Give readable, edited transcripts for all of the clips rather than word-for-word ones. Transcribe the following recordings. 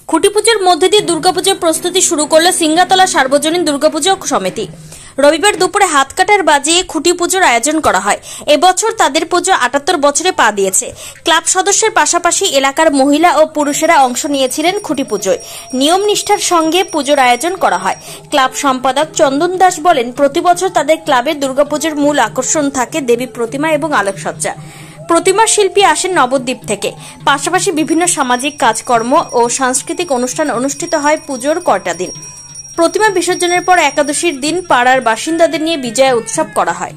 খুঁটিপুজোর মধ্যে দিয়ে দুর্গাপুজোর প্রস্তুতি শুরু করল সিঙ্গাতলা সার্বজনীন দুর্গাপুজো সমিতি। রবিবার দুপুরে হাত কাটার বাজিয়ে খুঁটি পুজোর আয়োজন করা হয়। এবছর তাদের পুজো ৭৮ বছরে পা দিয়েছে। ক্লাব সদস্যের পাশাপাশি এলাকার মহিলা ও পুরুষেরা অংশ নিয়েছিলেন খুঁটি পুজোয়। নিয়ম নিষ্ঠার সঙ্গে পুজোর আয়োজন করা হয়। ক্লাব সম্পাদক চন্দন দাস বলেন, প্রতি বছর তাদের ক্লাবের দুর্গাপুজোর মূল আকর্ষণ থাকে দেবী প্রতিমা এবং আলোকসজ্জা। প্রতিমা শিল্পী আসেন নবদ্বীপ থেকে। পাশাপাশি বিভিন্ন সামাজিক কাজকর্ম ও সাংস্কৃতিক অনুষ্ঠান অনুষ্ঠিত হয় পুজোর কয়টা দিন। প্রতিমা বিসর্জনের পর একাদশীর দিন পাড়ার বাসিন্দাদের নিয়ে বিজয়া উৎসব করা হয়।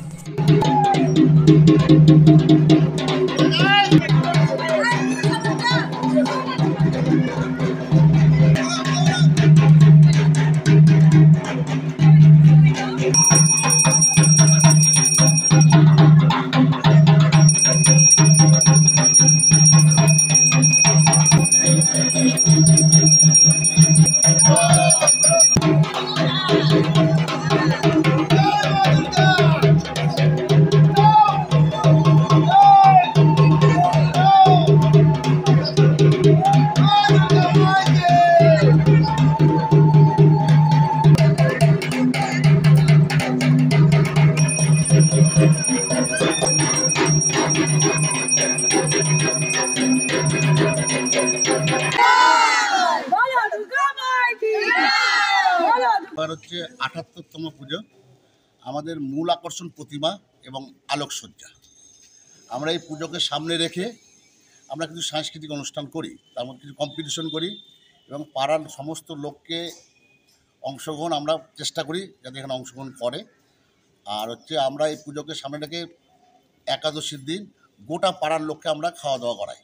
হচ্ছে ৭৮তম পুজো। আমাদের মূল আকর্ষণ প্রতিমা এবং আলোকসজ্জা। আমরা এই পুজোকে সামনে রেখে আমরা কিছু সাংস্কৃতিক অনুষ্ঠান করি, তার মধ্যে কিছু কম্পিটিশন করি এবং পাড়ার সমস্ত লোককে অংশগ্রহণ আমরা চেষ্টা করি যাতে এখানে অংশগ্রহণ করে। আর আমরা এই পুজোকে সামনে রেখে একাদশীর দিন গোটা পাড়ার লোককে আমরা খাওয়া দাওয়া করাই।